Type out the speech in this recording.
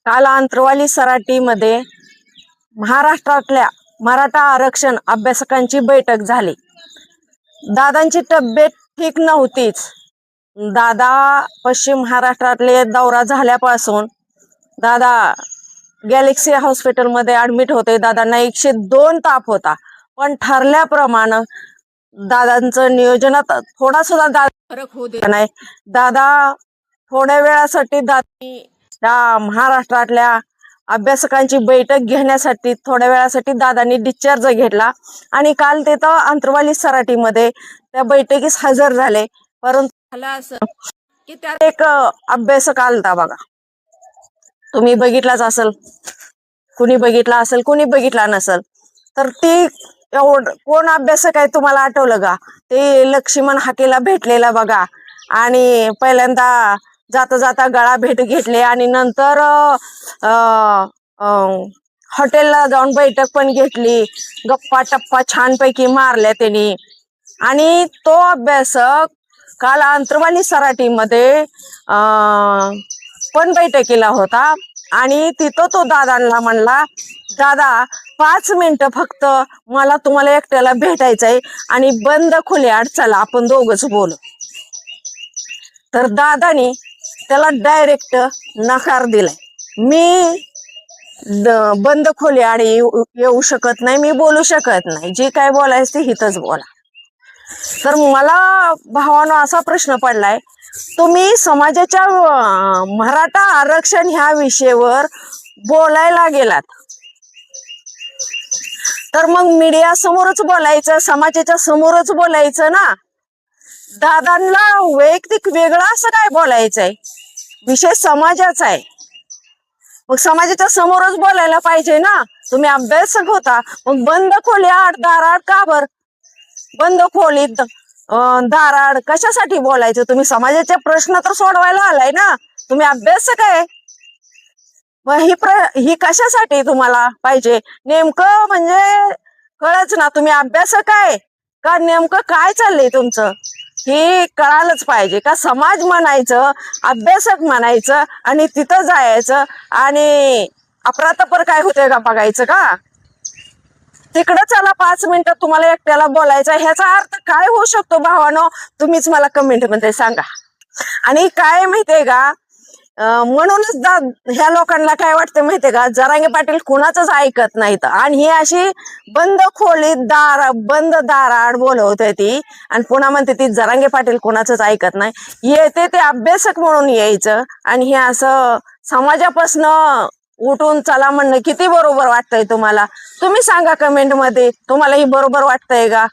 काल अंतरवाली सराटीमध्ये महाराष्ट्रातल्या मराठा आरक्षण अभ्यासकांची बैठक झाली। दादांची तब्येत ठीक नव्हतीच। दादा पश्चिम महाराष्ट्रातले दौरा झाल्यापासून दादा गॅलेक्सी हॉस्पिटलमध्ये ऍडमिट होते। दादांना 102 ताप होता, पण ठरल्याप्रमाणे दादांचं नियोजनात थोडा सुद्धा फरक होऊ दिला नाही। दादा थोड्या वेळासाठी त्या महाराष्ट्रातल्या अभ्यासकांची बैठक घेण्यासाठी थोड्या वेळासाठी दादांनी डिस्चार्ज घेतला आणि काल तिथं अंतरवाली सराटीमध्ये त्या बैठकीस हजर झाले। परंतु झालं असं की त्यात एक अभ्यासक आलता बघा, तुम्ही बघितलाच असेल, कुणी बघितला असेल, कुणी बघितला नसेल तर ती कोण अभ्यासक आहे तुम्हाला आठवलं का? ते लक्ष्मण हाकेला भेटलेला बघा, आणि पहिल्यांदा जाता जाता गळा भेट घेतले आणि नंतर हॉटेलला जाऊन बैठक पण घेतली, गप्पा टप्पा छानपैकी मारल्या त्यांनी। आणि तो अभ्यासक काल अंतरवाली सराटीमध्ये पण बैठकीला होता आणि तिथं तो दादांना म्हणला, दादा 5 मिनिटं फक्त मला तुम्हाला एकट्याला भेटायचंय आणि बंद खोलीआड चला, आपण दोघंच बोलू। तर दादानी त्याला डायरेक्ट नकार दिलाय, मी बंद खोलीआड येऊ शकत नाही, मी बोलू शकत नाही, जे काय बोलायचं ते हिथंच बोला। तर मला भावानो असा प्रश्न पडलाय, तुम्ही समाजाच्या मराठा आरक्षण ह्या विषयावर बोलायला गेलात तर मग मीडिया समोरच बोलायचं, समाजाच्या समोरच बोलायचं ना। दादांना वैयक्तिक वेगळं असं काय बोलायचंय? विषय समाजाचा आहे, मग समाजाच्या समोरच बोलायला पाहिजे ना। तुम्ही अभ्यासक होता, मग बंद खोलीआड दाराड का बर? बंद खोलीत दाराड कशासाठी बोलायचं? तुम्ही समाजाचे प्रश्न तर सोडवायला आलाय ना, तुम्ही अभ्यासक आहे। मग ही कशासाठी तुम्हाला पाहिजे नेमकं? म्हणजे कळच ना, तुम्ही अभ्यासक आहे का नेमकं काय चाललंय तुमचं हे कळालंच पाहिजे। का समाज म्हणायचं, अभ्यासक म्हणायचं आणि तिथं जायचं आणि अफरातफर काय होतंय का बघायचं का? तिकडं चला 5 मिनिटं तुम्हाला एकट्याला बोलायचं, ह्याचा अर्थ काय होऊ शकतो भावानो? तुम्हीच मला कमेंट मध्ये सांगा। आणि काय माहितीये का, म्हणूनच ह्या लोकांना काय वाटतं माहितीये का, जरांगे पाटील कुणाचंच ऐकत नाहीत आणि ही अशी बंद खोलीत बंद दाराड बोलवते ती, आणि पुन्हा म्हणते ती जरांगे पाटील कुणाचंच ऐकत नाही। येते ते अभ्यासक म्हणून यायचं आणि हे असं समाजापासून उठून चला म्हणणं किती बरोबर वाटतंय तुम्हाला? तुम्ही सांगा कमेंट मध्ये, तुम्हाला ही बरोबर वाटतंय का?